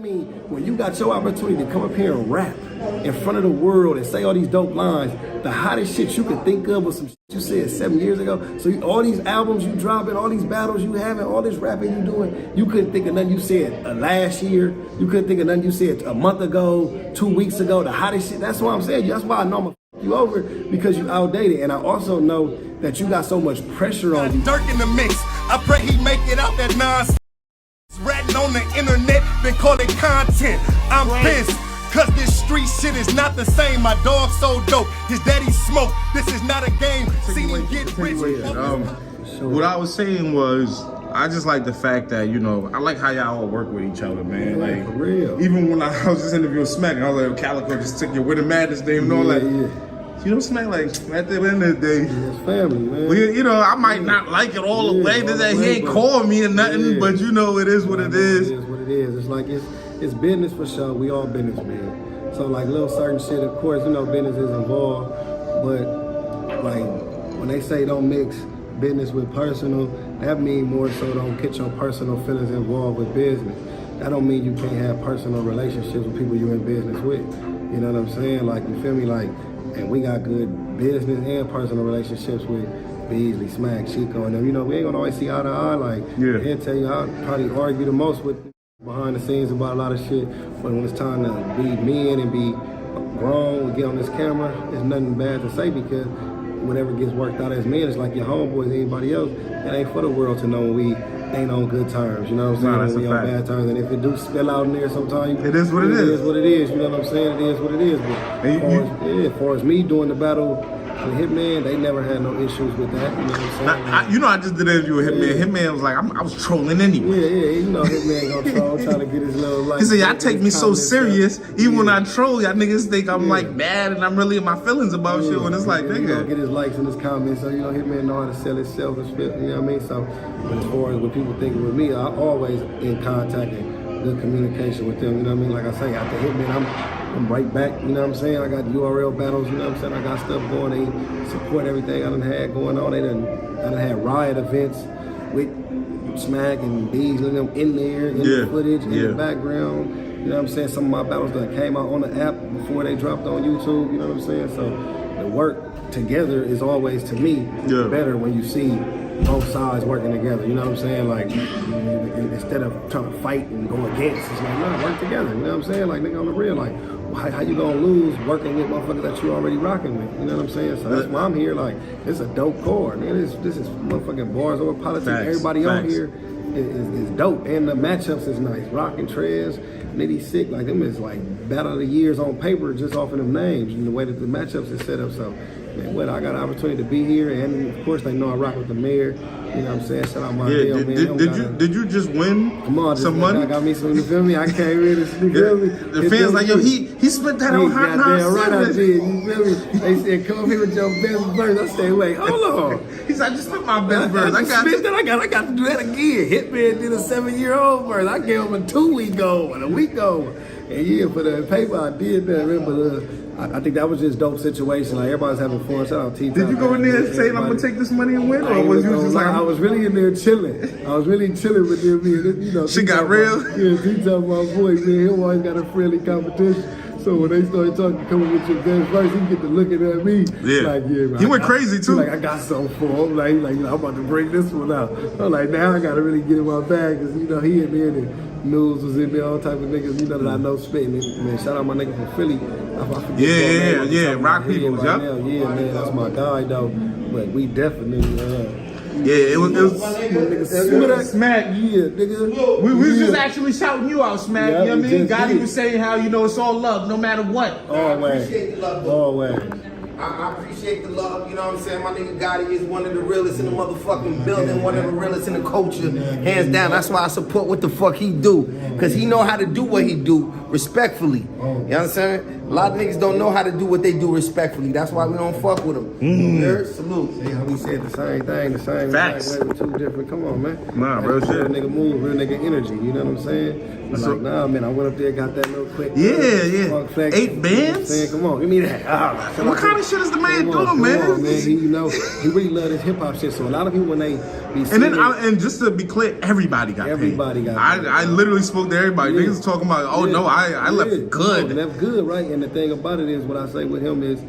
mean, when you got your opportunity to come up here and rap in front of the world and say all these dope lines, the hottest shit you could think of was some shit you said 7 years ago. So all these albums you dropping, all these battles you having, all this rapping you doing, you couldn't think of nothing you said last year. You couldn't think of nothing you said a month ago, 2 weeks ago. The hottest shit. That's what I'm saying. That's why I know I'm gonna f you over, because you outdated. And I also know that you got so much pressure on you. Dirk in the mix. I pray he make it out that nonsense. Ratting on the internet, been calling content. I'm pissed, cause this street shit is not the same. My dog so dope, his daddy smoke. This is not a game. See him get rich. What I was saying was, I just like the fact that, you know, I like how y'all all work with each other, man. Yeah, like, for real. Even when I was just interviewing Smack, I was like, Calico just took your Winter Madness name, and all like, you know, Smack, like, at the end of the day, it's family, man. Well, you know, I might not like it all the way. That he ain't call me or nothing, but you know, it is what it is. It is what it is. It's like, it's business for sure. We all business, man. So like little certain shit, of course, you know, business is involved, but like when they say don't mix business with personal, that means more so don't get your personal feelings involved with business. That don't mean you can't have personal relationships with people you're in business with. You know what I'm saying? Like, you feel me? Like, and we got good business and personal relationships with Beasley, Smack, Chico, and them. You know, we ain't gonna always see eye to eye. Like, I can't tell you, I probably argue the most with behind the scenes about a lot of shit. But when it's time to be men and be grown, we get on this camera, there's nothing bad to say, because whatever gets worked out as men, it's like your homeboys, anybody else. It ain't for the world to know when we ain't on good terms, you know what I'm saying? When we on bad terms, and if it do spill out in there sometimes, it is what it is. It is what it is, you know what I'm saying? It is what it is. But as far as me doing the battle with Hitman, they never had no issues with that, you know what I'm saying? You know, I just did an interview with Hitman. Hitman was like, I was trolling anyway. Yeah, you know Hitman gonna troll, trying to get his little life. He said, y'all take me so serious, even when I troll, y'all niggas think I'm like mad and I'm really in my feelings about shit, when it's like, nigga. He gonna get his likes and his comments, so you know Hitman know how to sell himself and spit, you know what I mean? So, but as far as what people thinking with me, I'm always in contact and good communication with them, you know what I mean? Like I say, after Hitman, I'm right back, you know what I'm saying? I got URL battles, you know what I'm saying? I got stuff going, they support everything I done had going on. I done had riot events with Smack and Bees and them in there, in the footage, in the background. You know what I'm saying? Some of my battles that came out on the app before they dropped on YouTube, you know what I'm saying? So the work together is always, to me, better when you see both sides working together, you know what I'm saying? Like, instead of trying to fight and go against, it's like, no, work together, you know what I'm saying? Like, nigga, on the real, like, how you gonna lose working with motherfuckers that you already rocking with, you know what I'm saying? So that's why I'm here, like, it's a dope core, man. This is motherfucking bars over politics. Everybody on here is dope, and the matchups is nice. Rock and Trez, Nitty Sick, like, them is like battle of the years on paper just off of them names and the way that the matchups is set up. So, man, what, I got an opportunity to be here, and of course they know I rock with the mayor. You know what I'm saying? Shout out my man. Did you just win some money? I got me some, you feel me? I came in and you feel me? The fans like, yo, he spent that on Hot 97. Right, I did, you feel me? They said, come up here with your best verse. I said, wait, hold on. He said, I just spent my best verse. I got to do that again. Hitman did a 7-year-old verse. I gave him a 2-week old and a week old. And yeah, for the paper I did that, but I think that was just dope situation. Like, everybody's having fun. Shout out T-Top. Did you go in there and say, I'm gonna take this money and win, or was you just like? I was really in there chilling. I was really chilling with them. You know, she got real. Yeah, T-Top, my boy, man, he always got a friendly competition. So when they started talking, coming with your best verse, he get to looking at me. Yeah. Like, yeah, man, he went crazy too. Like, I got something for him. Like, you know, I'm about to bring this one out. I'm like, now I gotta really get in my bag, because, you know, he in there, and News was in there, all type of niggas, you know, that I know spitting. Man, shout out my nigga from Philly. Yeah, Rock People, right now. Yeah, man, that's my guy, though. But we definitely, it was Smack, yeah, nigga. We was just actually shouting you out, Smack. You know what I mean? Gotti was saying how, you know, it's all love, no matter what. Always. Appreciate the love, Always. I appreciate the love, you know what I'm saying? My nigga Gotti is one of the realest in the motherfucking building, one of the realest in the culture, hands down. That's why I support what the fuck he do, because he know how to do what he do respectfully. You know what I'm saying? A lot of niggas don't know how to do what they do respectfully. That's why we don't fuck with them. Salute. See how we said the same thing, the same facts. Way, two different. Come on, man. Nah, real shit. Real nigga move, real nigga energy. You know what I'm saying? So, like, nah, man, I went up there, got that little quick. Yeah. 8 bands? You know come on, give me that. What kind of shit is the man doing, man? Come on, man. He, you know, he really love his hip hop shit. So a lot of people, when they And then, and just to be clear, everybody got paid. I literally spoke to everybody. Yeah. Niggas talking about, oh no, I left good. Left good, right? And the thing about it is, what I say with him is,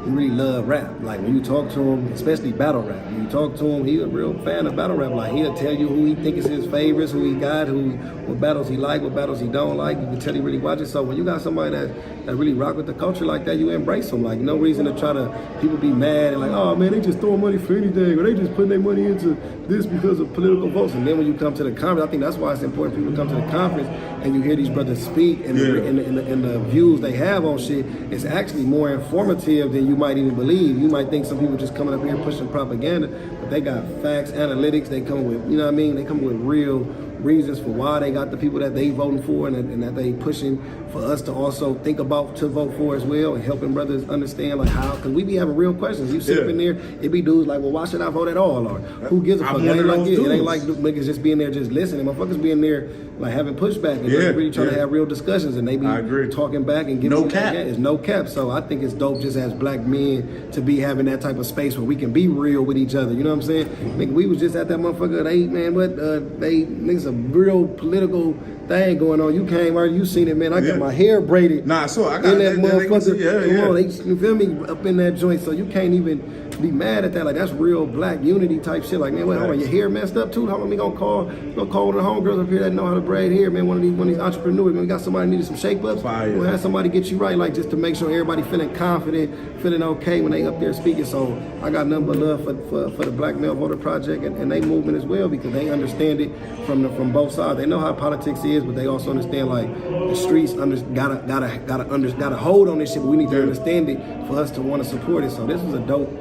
he really love rap. Like when you talk to him, especially battle rap, when you talk to him, he a real fan of battle rap. Like he'll tell you who he think is his favorites, who he got, what battles he like, what battles he don't like. You can tell he really watches. So when you got somebody that really rock with the culture like that, you embrace them. Like no reason to try to people be mad and like, oh man, they just throwing money for anything, or they just putting their money into this because of political votes. And then when you come to the conference, I think that's why it's important people come to the conference and you hear these brothers speak and the views they have on shit. It's actually more informative than you might even believe. You might think some people just coming up here pushing propaganda, but they got facts, analytics. They come with, you know what I mean? They come with real reasons for why they got the people that they voting for and that they pushing for us to also think about to vote for as well, and helping brothers understand like how, because we be having real questions. You sit up in there, it be dudes like, well, why should I vote at all? Or who gives a fuck? It ain't like niggas just being there just listening. Motherfuckers being there like having pushback and really trying to have real discussions, and they be talking back and giving no cap. It's no cap. So I think it's dope just as black men to be having that type of space where we can be real with each other. You know what I'm saying? Nigga, we was just at that motherfucker. They niggas a real political thing going on. You came out, you seen it, man. I got my hair braided. Nah, so I got in that motherfucker. Come on, you feel me? Up in that joint, so you can't even be mad at that. Like that's real black unity type shit. Like man, wait, hold on, your hair messed up too. How long we gonna call one of the homegirls up here that know how to braid hair, man? One of these entrepreneurs. Man, we got somebody needed some shape ups. We'll have somebody get you right, like just to make sure everybody feeling confident, feeling okay when they up there speaking. So I got nothing but love for the Black Male Voter Project and they movement as well, because they understand it from both sides. They know how politics is, but they also understand like the streets gotta hold on this shit. But we need to understand it for us to want to support it. So this was a dope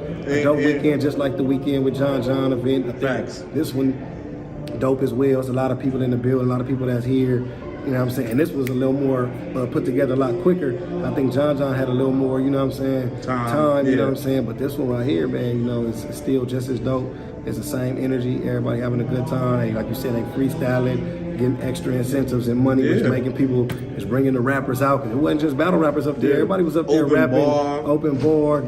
weekend, just like the weekend with John event. I think this one dope as well. It's a lot of people in the building, a lot of people that's here. You know what I'm saying? And this was a little more put together a lot quicker. I think John had a little more, you know what I'm saying, time, you know what I'm saying? But this one right here, man, you know, it's still just as dope. It's the same energy, everybody having a good time. They, like you said, they freestyling, getting extra incentives and money, which making people, it's bringing the rappers out. Because it wasn't just battle rappers up there. Everybody was up there rapping, open bar,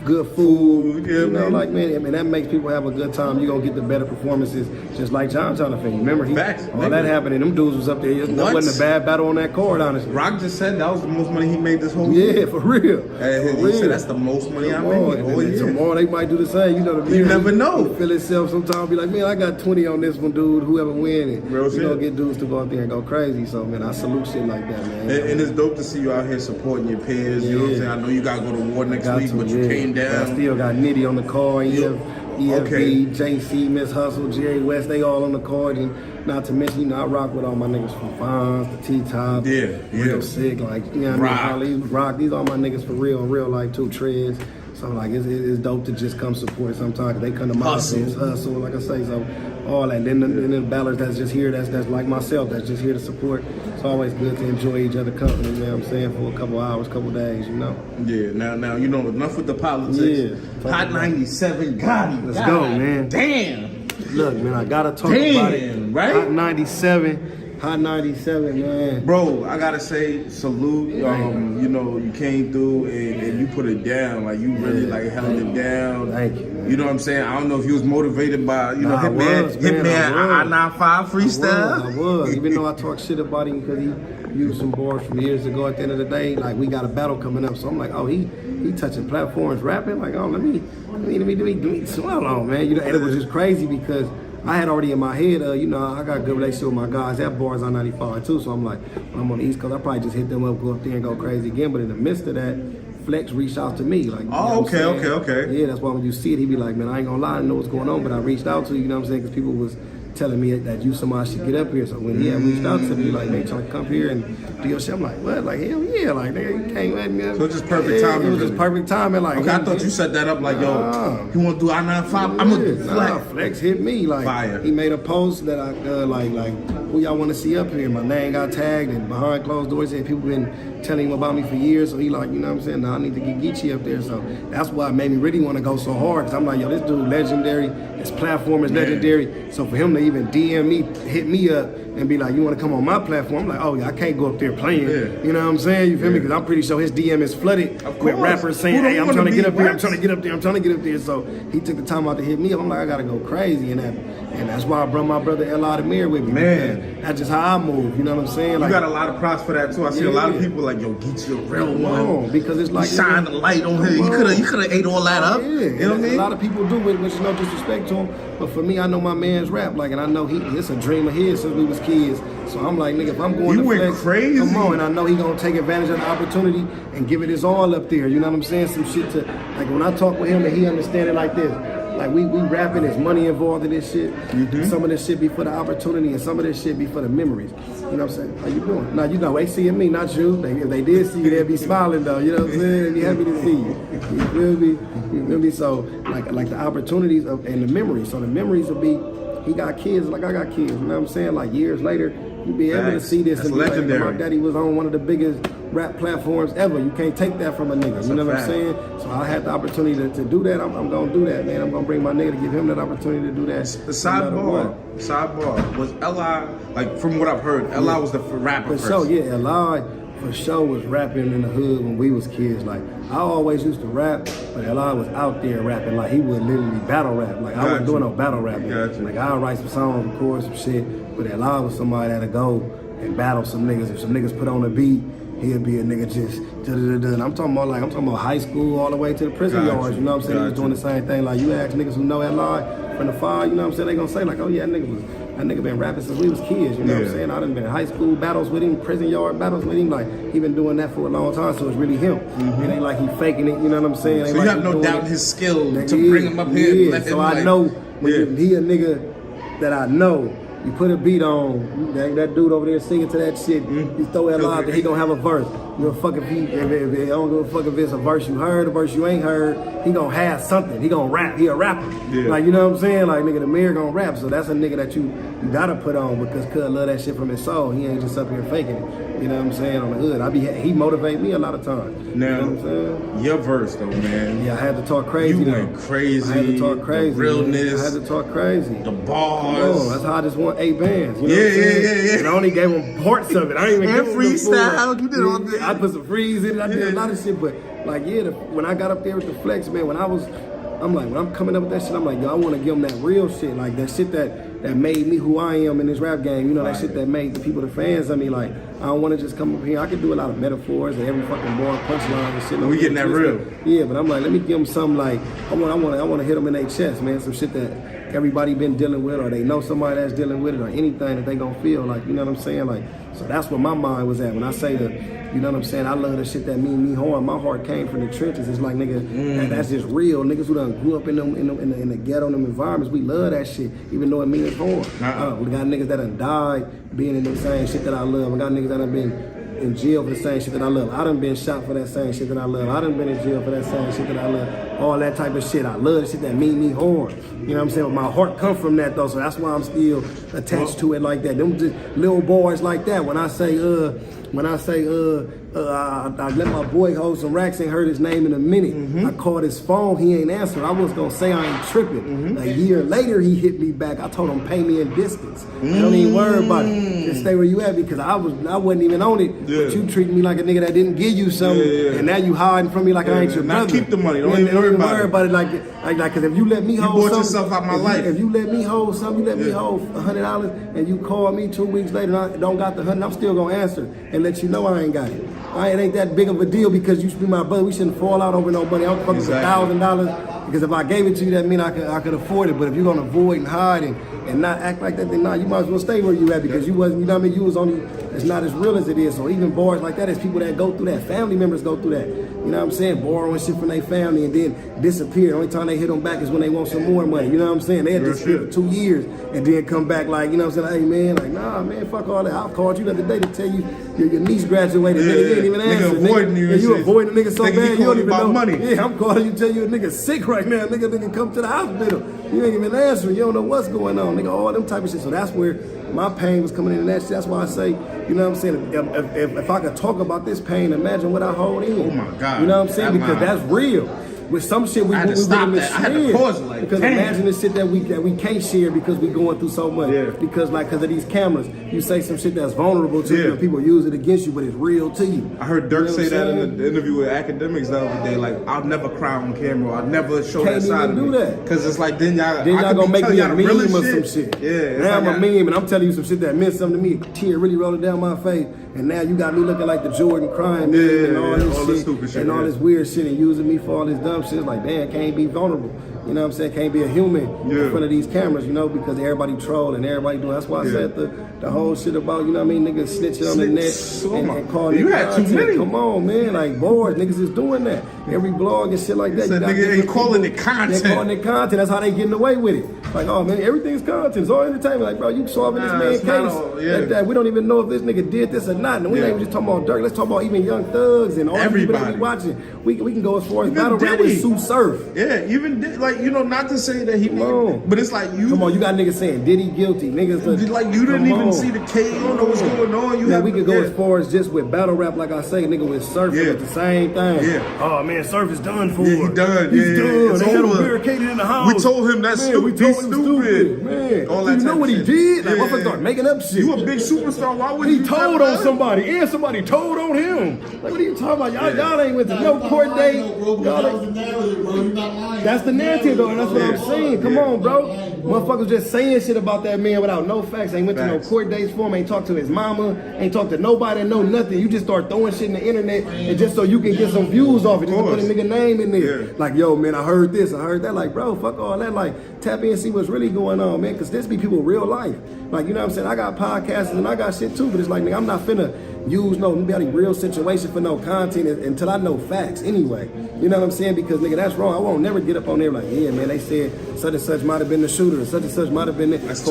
good food, you know, like man, that makes people have a good time. You're gonna get the better performances, just like John thing. Remember, all that happened, and them dudes was up there. That wasn't a bad battle on that card, honestly. Rock just said that was the most money he made this whole year. Yeah, for real. He said that's the most money I made all year. Tomorrow they might do the same. You know, you never know. Feel itself sometimes. Be like, man, I got 20 on this one, dude. Whoever win it, you gonna get dudes to go up there and go crazy. So man, I salute shit like that, man. And it's dope to see you out here supporting your peers. You know what I'm saying? I know you gotta go to war next week, but you came down. I still got Nitty on the card, EFB, JC, Miss Hustle, Jerry West, they all on the card. And not to mention, you know, I rock with all my niggas from Fonz to T-Top, Real Sick, like, you know what I mean? Rock, these all my niggas for real life too, Trez. So like, it's dope to just come support sometimes. They come to my hustle, like I say, so all that. And then the ballers that's just here, that's like myself, that's just here to support. It's always good to enjoy each other company, you know what I'm saying, for a couple hours, couple days, you know. Yeah, now, you know, enough with the politics. Hot 97 Gotti. Let's go, man. Damn. Look, man, I gotta talk about it. Right? Hot 97, man. Bro, I gotta say, salute. You know, you came through and you put it down. Like, you really like held it down. Thank you, man. You know what I'm saying? I don't know if you was motivated by, you know, Hitman I-95 freestyle. I was. Even though I talk shit about him because he used some bars from years ago, at the end of the day, like, we got a battle coming up. So I'm like, oh, he touching platforms, rapping. Like, oh, let me swallow on, man. You know, and it was just crazy because I had already in my head, you know, I got a good relationship with my guys. That bars on 95 too, so I'm like, when I'm on the East Coast, I probably just hit them up, go up there and go crazy again. But in the midst of that, Flex reached out to me, like, you know what I'm saying? Okay. Yeah, that's why when you see it, he be like, man, I ain't gonna lie, I know what's going on, but I reached out to you, you know what I'm saying? Because people was telling me that you somebody should get up here. So when he had reached out to me, like, they trying to come here and do your shit, I'm like, what? Like, hell yeah, like, nigga, you can't let me up. So it's just perfect timing. It was just perfect timing, like. Okay, I thought you set that up like, yo, you want to do I-95? I'm gonna do Flex. Flex hit me, like, fire. He made a post that I, like, who y'all want to see up here? My name got tagged, and behind closed doors, and people been telling him about me for years. So he like, you know what I'm saying? Now I need to get Geechi up there. So that's why it made me really want to go so hard. Cause I'm like, yo, this dude legendary. His platform is legendary. So for him to even DM me, hit me up, and be like, you want to come on my platform? I'm like, oh yeah, I can't go up there playing. You know what I'm saying? You feel me? Because I'm pretty sure his DM is flooded with rappers saying, hey, I'm trying to get up there, I'm trying to get up there, I'm trying to get up there. So he took the time out to hit me up. I'm like, I gotta go crazy and that's why I brought my brother L.I. Demir with me. Man, that's just how I move. You know what I'm saying? You got a lot of props for that too. I see a lot of people like, yo, Geechi a real one. Because it's like shine the light on him. You could have ate all that up. Yeah, you know what I mean? A lot of people do it, which is no disrespect to him. But for me, I know my man's rap, like, and I know it's a dream of his since we was kids. So I'm like, nigga, if I'm going to flex, crazy. Come on, and I know he gonna take advantage of the opportunity and give it his all up there. You know what I'm saying? Some shit to, like, when I talk with him and he understand it like this. Like we rapping, there's money involved in this shit. Some of this shit be for the opportunity and some of this shit be for the memories. You know what I'm saying? How you doing? Now, you know, they seeing me, not you. If they did see you, they'd be smiling though. You know what I'm saying? They'd be happy to see you. You feel me? You feel me? So, like the opportunities and the memories. So the memories will be, he got kids like I got kids. You know what I'm saying? Like years later, you'll be able to see this. That's and be legendary. like, my daddy was on one of the biggest rap platforms ever. You can't take that from a nigga. That's you know what I'm fact. saying? So I had the opportunity to do that. I'm gonna do that, man. I'm gonna bring my nigga to give him that opportunity to do that. The sidebar was L.I. Like from what I've heard, L.I. was the rapper For first. sure, yeah. L.I. for sure was rapping in the hood when we was kids. Like I always used to rap, but L.I. was out there rapping. Like he would literally battle rap. Like I wasn't doing no battle rapping. Like I'll write some songs, record some shit. But L.I. was somebody that'd go and battle some niggas. If some niggas put on a beat, he'd be a nigga just da-da-da-da. And I'm talking about high school all the way to the prison yards. You know what I'm saying? He was doing the same thing. Like you ask niggas who know L.I. from the fire, you know what I'm saying? They gonna say like, oh yeah, that nigga been rapping since we was kids. You know what I'm saying? I done been in high school battles with him, prison yard battles with him. Like he been doing that for a long time, so it's really him. It ain't like he faking it. You know what I'm saying? So you like have no doubt in his skill to bring him up here. Yeah. So I know when he a nigga that I know. You put a beat on, that dude over there singing to that shit, you throw that live, he gonna have a verse. You know, fuck if he don't give a fuck if it's a verse you heard, a verse you ain't heard, he gonna have something. He gonna rap, he a rapper. Like, you know what I'm saying? Like, nigga, the mayor gonna rap. So that's a nigga that you gotta put on because Cuz love that shit from his soul. He ain't just up here faking it. You know what I'm saying? On the hood. He motivate me a lot of times. Now, you know what I'm saying? Your verse though, man. Yeah, I had to talk crazy. You went crazy. I had to talk crazy. The realness. Man. I had to talk crazy. The bars. Oh, that's how I just want 8 bands. You know Yeah. And I only gave them parts of it. I didn't even give them freestyle. You did all that. I put some freeze in it. I did a lot of shit. But like, when I got up there with the flex, man, when I'm coming up with that shit, I'm like, yo, I want to give them that real shit. Like that shit that made me who I am in this rap game. You know, that shit that made the people, the fans of me. Like, I don't want to just come up here. I can do a lot of metaphors and every fucking bar, punchline and shit. We getting that real. Yeah, but I'm like, let me give them something like, I want to hit them in their chest, man. Some shit that everybody been dealing with, or they know somebody that's dealing with it, or anything that they gonna feel like, you know what I'm saying? Like, so that's where my mind was at when I say you know what I'm saying? I love the shit that mean me harm. My heart came from the trenches. It's like, nigga, that's just real. Niggas who done grew up in the ghetto, in them environments, we love that shit, even though it means harm. We got niggas that done died being in the same shit that I love. We got niggas that done been in jail for the same shit that I love. I done been shot for that same shit that I love. I done been in jail for that same shit that I love. All that type of shit. I love the shit that mean me harm. You know what I'm saying? But my heart come from that though, so that's why I'm still attached to it like that. Them just little boys like that. When I say I let my boy hold some racks, ain't heard his name in a minute. I called his phone, he ain't answering. I was gonna say I ain't tripping. A year later, he hit me back. I told him, pay me in distance. Don't even worry about it. Just stay where you at because I wasn't even on it. But you treat me like a nigga that didn't give you something, and now you hiding from me like I ain't your brother. Now keep the money. Don't even worry about it. Like, because if you let me hold bought something, yourself out my life. If you let me hold something, you let me hold $100, and you call me 2 weeks later, and I don't got the 100, I'm still gonna answer and let you know I ain't got it. It ain't that big of a deal because you should be my brother. We shouldn't fall out over no money. I'm fucking for $1,000 because if I gave it to you, that mean I could afford it. But if you're gonna avoid and hide and not act like that, then you might as well stay where you at because you wasn't. You know what I mean? You was only. It's not as real as it is. So even bars like that, there's people that go through that. Family members go through that. You know what I'm saying? Borrowing shit from their family and then disappear. The only time they hit them back is when they want some more money. You know what I'm saying? They had disappear for 2 years and then come back like, you know what I'm saying? Hey man, like nah man, fuck all that. I called you the other day to tell you your niece graduated. Nigga, you ain't even answer. Nigga avoiding you. You avoiding the nigga so bad you don't even know. Money. Yeah, I'm calling you, tell you a nigga sick right now. Nigga come to the hospital. You ain't even answering. You don't know what's going on. Nigga, all them type of shit. So that's where my pain was coming in and that shit. That's why I say, you know what I'm saying? If I could talk about this pain, imagine what I hold in. Oh my God. You know what I'm saying? Because that's real. with some shit we I had to we stop willing that. I had to share. pause it, like, because damn. imagine the shit that we can't share because we going through so much. Yeah. Because of these cameras, you say some shit that's vulnerable to you, and people use it against you, but it's real to you. I heard Dirk You know say what I'm that saying? in the interview with Academics the other day. Like, I'll never cry on camera. I'll never show Can't that side of even me. do that. Because it's like then y'all Gonna make me a the meme realest or some shit. Yeah, it's now like I'm a meme and I'm telling you some shit that meant something to me. A tear really rolling down my face, and now you got me looking like the Jordan crying meme and all this all shit, this stupid shit, and all this weird shit, and using me for all this dumb shit. It's like, damn, can't be vulnerable. You know what I'm saying? Can't be a human in front of these cameras, you know, because everybody troll and everybody doing. That's why I said the whole shit about, you know what I mean, niggas snitching on the net and calling you it had too content. many. Come on, man, like boys, niggas is doing that. Every blog and shit like that. Said nigga ain't calling it content. They calling it content. That's how they getting away with it. Like, oh man, everything's content. It's all entertainment. Like, bro, you solving this man's case. Like that. We don't even know if this nigga did this or not. And we ain't even just talking about Dirk. Let's talk about even Young Thugs and all the people that we watching. We can go as far as Even battle rap with Sue Surf. Yeah, even like, you know, not to say that he made, but it's like you. Come on, you got niggas saying Diddy guilty. Niggas like you didn't even see the K. You don't know what's going on. You we could go as far as just with battle rap, like I say, nigga, with Surf, it's the same thing. Yeah. Oh man, Surf is done for. Yeah, he done. He's yeah, done. It's They had him over. barricaded in the house. We told him that's stupid. He's stupid. Man, All that you know type what of he shit. did? Like, Yeah. motherfuckers start making up shit. You a big superstar. Why would He you told on somebody, and somebody told on him. Like, what are you talking about? Y'all ain't went to no court date. That's the narrative, though, and that's what I'm saying. Come on, bro. Motherfuckers just saying shit about that man without no facts. Ain't went to no court dates for him. Ain't talked to his mama. Ain't talked to nobody. Know nothing. You just start throwing shit in the internet, and just so you can get some views off it, just to put a nigga name in there. Like, yo, man, I heard this, I heard that. Like, bro, fuck all that. Like, tap in and see what's really going on, man. Because this be people real life. Like, you know what I'm saying? I got podcasts and I got shit too, but it's like, nigga, I'm not finna use nobody real situation for no content until I know facts anyway. You know what I'm saying? Because, nigga, that's wrong. I won't never get up on there like, yeah, man, they said such and such might have been the shooter, such and such might have been the... That's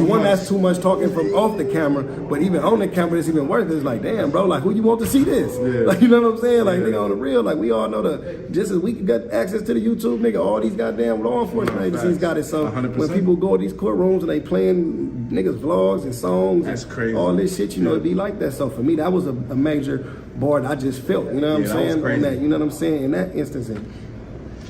too much talking from off the camera, but even on the camera, it's even worse. It's like, damn, bro, like, who you want to see this? Like, you know what I'm saying? Like, nigga, on the real, like, we all know just as we got access to the YouTube, nigga, all these goddamn law enforcement agencies got it. So 100%. when people go to these courtrooms and they playing niggas vlogs and songs, that's crazy. All this shit, you know, it be like that. So for me, that was a major bar that I just felt, you know what I'm saying? On that, you know what I'm saying? In that instance, and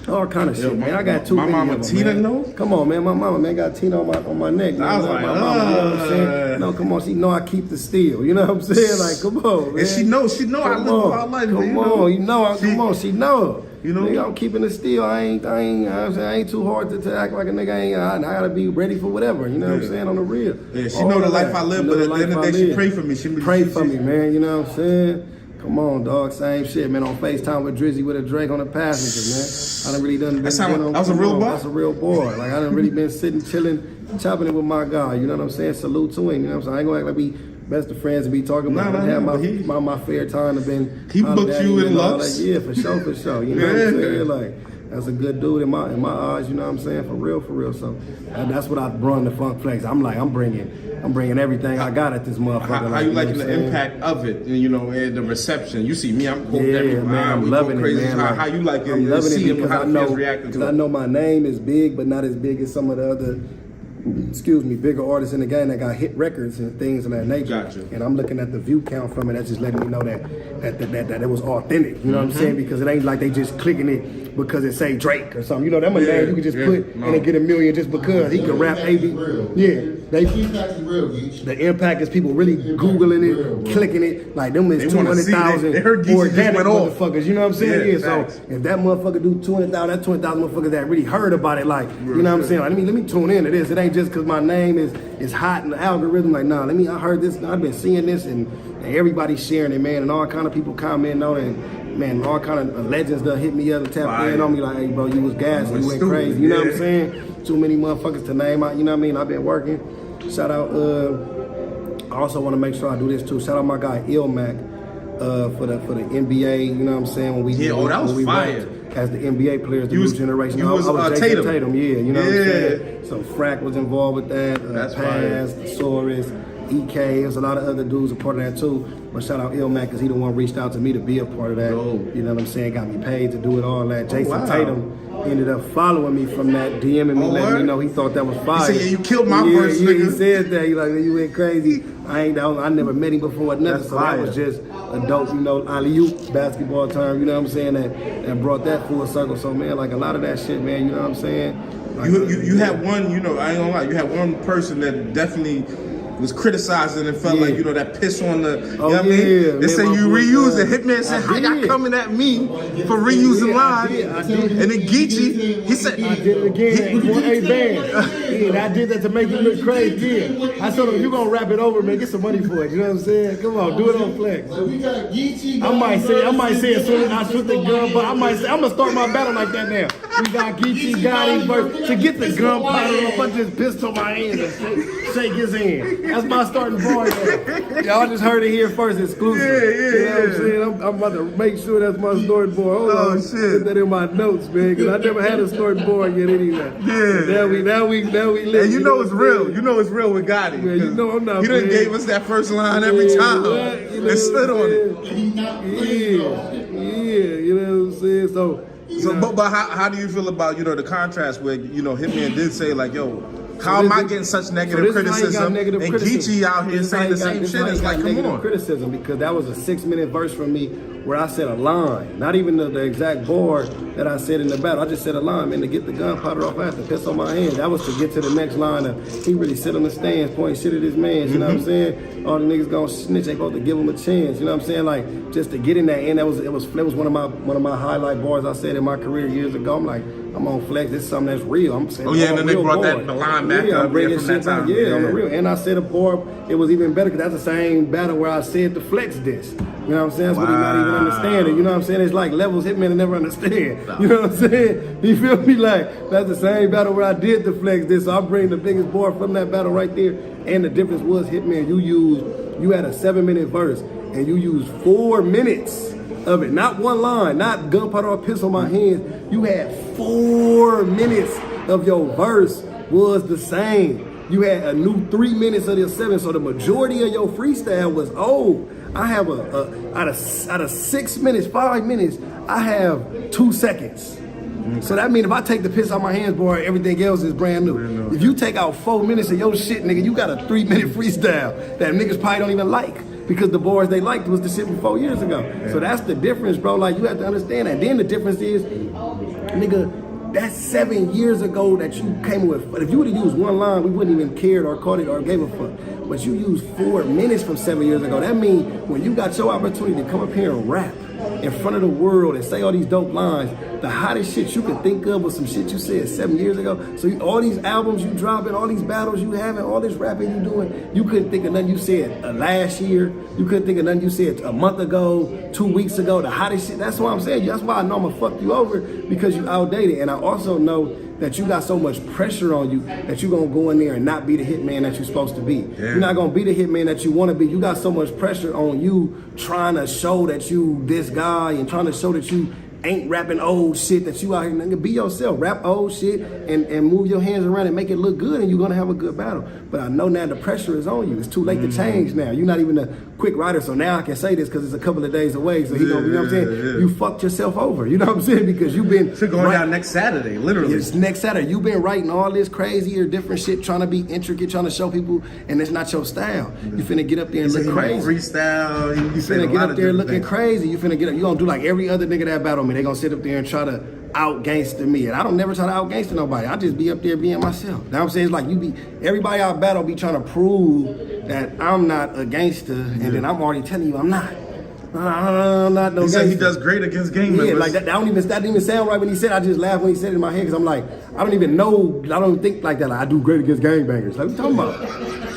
all kind of shit, man. I got too many mama of them, Tina man. knows? Come on, man. My mama, man, got Tina on my neck. Man. I was like, my mama, you know what I'm saying? No, come on. She know I keep the steel. You know what I'm saying? Like, come on, man. And she know I live my life. Come on, you know, come on. She know. You know, nigga, I'm keeping the steel. I ain't too hard to act like a nigga. I gotta be ready for whatever. You know what I'm saying? On the real. Yeah, she know the life I live, but at the end of the day, she pray for me. She pray for me, man. You know what I'm saying? Come on, dog. Same shit, man. On FaceTime with Drizzy with a Drake on the passenger, man. I done really done. That was a real boy? That's a real boy. Like, I done really been sitting, chilling, chopping it with my guy. You know what I'm saying? Salute to him. You know what I'm saying? I ain't gonna act like we best of friends and be talking about my fair time to been. He booked you in Lux. Like, yeah, for sure. You know what I'm saying? Like, that's a good dude in my eyes. You know what I'm saying? For real. So that's what I brought the Funk Flex. I'm bringing everything I got at this motherfucker. How you liking the impact of it, you know, and the reception? You see me, I'm quoting everything. Man, I'm loving it, man. How you like it? I'm loving it because I know my name is big, but not as big as some of the other, bigger artists in the game that got hit records and things of that nature. Gotcha. And I'm looking at the view count from it. That's just letting me know that it was authentic. You know what I'm saying? Because it ain't like they just clicking it because it say Drake or something. You know, that my name you can just put and it get 1 million just because he can rap AB. Yeah. The impact is real, Geechi. The impact is people really Googling it, clicking it. Like, them is 200,000 organic motherfuckers. You know what I'm saying? Yeah, so if that motherfucker do 200,000, that 20,000 motherfuckers that really heard about it, like, you know what I'm saying? Like, let me tune into this. It ain't just because my name is hot in the algorithm. Like, nah, I heard this, I've been seeing this, and everybody's sharing it, man, and all kind of people commenting on it. And, man, all kind of legends that hit me up and tap in on me like, hey, bro, you was gas, you went crazy. You know what I'm saying? Too many motherfuckers to name out, you know what I mean? I've been working. Shout out, I also want to make sure I do this too. Shout out my guy Ilmac for the NBA, you know what I'm saying? When we that was fire. As the NBA players, the new generation. I was Jason Tatum, yeah, you know what I'm saying? So Frack was involved with that, Paz, Soros, EK, there's a lot of other dudes a part of that too. But shout out Ilmac because he the one reached out to me to be a part of that. You know what I'm saying? Got me paid to do it all that. Jason Tatum ended up following me from that, DMing me, letting me know he thought that was fire. He said, yeah, you killed my verse, Yeah, nigga. he said that. He like, you went crazy. I never met him before, nothing. That's so fire. that was just a dope, alley-oop basketball term, you know what I'm saying? That brought that full circle. So man, like a lot of that shit, man, you know what I'm saying? Like, You had one, I ain't gonna lie, you had one person that definitely was criticizing and felt like, that piss on the, you know what I mean? They say you reused it. Hitman said, how y'all coming at me for reusing lines? And then Geechi, he said, I did it again. Hey, man, I did that to make it look crazy. Yeah. I told him, you gonna wrap it over, man, get some money for it. You know what I'm saying? Come on, do it on Flex. So we got Geechi. I might say as soon as I shoot the gun, but I'm gonna start my battle like that now. We got Geechi Gotti verse to get the gunpowder off. I just pistol my hands and shake his hand. That's my starting point. Y'all just heard it here first, exclusive. You know what I'm saying? I'm about to make sure that's my storyboard. Hold on, shit. Put that in my notes, man, because I never had a storyboard yet anyway. Yeah. Now we live. and you know it's real. You know it's real with Gotti. Yeah, you know I'm not He done playing. gave us that first line every time. And stood on it. Yeah, you know what I'm saying? So, But how do you feel about, the contrast where, Hitman did say like, yo, how am I getting such negative criticism? And Geechi out here saying the same shit. It's like, come on. Criticism, because that was a 6-minute verse from me where I said a line, not even the exact bar that I said in the battle. I just said a line, man, to get the gunpowder off, I had to piss on my hand. That was to get to the next line of, he really sit on the stands pointing shit at his man, you know what I'm saying? All the niggas gonna snitch, they supposed to give him a chance, you know what I'm saying? Like, just to get in that end, it was one of my highlight bars I said in my career years ago. I'm like, I'm on Flex, this is something that's real. I'm saying, and then they brought the line back up I'm bringing from that shit back, time. on the real. And I said a bar, it was even better because that's the same battle where I said the Flex diss. You know what I'm saying? That's what he not even understanding. You know what I'm saying? It's like levels Hitman will never understand. You know what I'm saying? You feel me? Like, that's the same battle where I did the Flex diss. So I bring the biggest bar from that battle right there. And the difference was, Hitman, you had a 7-minute verse and you used 4 minutes of it. Not one line, not gunpowder or piss on my hands. You had 4 minutes of your verse was the same. You had a new 3 minutes of your 7, so the majority of your freestyle was old. I have out of 6 minutes, 5 minutes, I have 2 seconds. So that means if I take the piss out my hands, boy, everything else is brand new. If you take out 4 minutes of your shit, nigga, you got a 3-minute freestyle that niggas probably don't even like, because the bars they liked was the shit from 4 years ago. So that's the difference, bro. Like, you have to understand that. Then the difference is, nigga, that's 7 years ago that you came with. But if you would have used one line, we wouldn't even cared or caught it or gave a fuck. But you used 4 minutes from 7 years ago. That means when you got your opportunity to come up here and rap in front of the world and say all these dope lines, the hottest shit you could think of was some shit you said 7 years ago. So all these albums you dropping, all these battles you having, all this rapping you doing, you couldn't think of nothing you said last year. You couldn't think of nothing you said a month ago, 2 weeks ago, the hottest shit. That's why I'm saying, that's why I know I'm gonna fuck you over, because you outdated. And I also know that you got so much pressure on you that you're gonna go in there and not be the hitman that you're supposed to be. Yeah. You're not gonna be the hitman that you wanna be. You got so much pressure on you trying to show that you this guy and trying to show that you ain't rapping old shit, that you out here, nigga, be yourself, rap old shit and move your hands around and make it look good, and you're gonna have a good battle. But I know now the pressure is on you. It's too late to change now. You're not even a quick writer, so now I can say this because it's a couple of days away. So he gonna, you know what I'm saying? You fucked yourself over. You know what I'm saying? Because you've been going down next Saturday, literally. It's next Saturday. You've been writing all this crazy or different shit, trying to be intricate, trying to show people, and it's not your style. You finna get up there and look crazy. Freestyle. You finna get up there looking crazy. You finna get up. You gonna do like every other nigga that battle me. They gonna sit up there and try to out gangster me, and I don't never try to out gangster nobody. I just be up there being myself. Now I'm saying, it's like everybody I battle be trying to prove that I'm not a gangster, and then I'm already telling you I'm not. I'm not no gangster. He said he does great against gang members. Yeah, like that didn't even sound right when he said it. I just laughed when he said it in my head, because I'm like, I don't even think like that. Like, I do great against gangbangers. Like, what you talking about?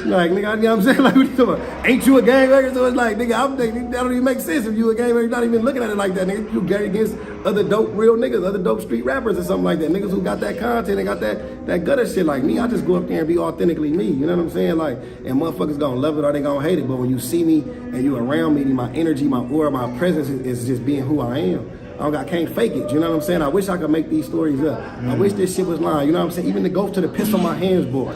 Like, nigga, you know what I'm saying? Like, what you talking about? Ain't you a gangbanger? So it's like, nigga, I'm thinking that don't even make sense if you a gangbanger. You're not even looking at it like that, nigga. You great against other dope real niggas, other dope street rappers or something like that. Niggas who got that content and got that gutter shit like me. I just go up there and be authentically me. You know what I'm saying? Like, and motherfuckers gonna love it or they gonna hate it. But when you see me and you around me, my energy, my aura, my presence is just being who I am. I can't fake it, you know what I'm saying? I wish I could make these stories up. I wish this shit was lying, you know what I'm saying? Even to go to the piss on my hands board.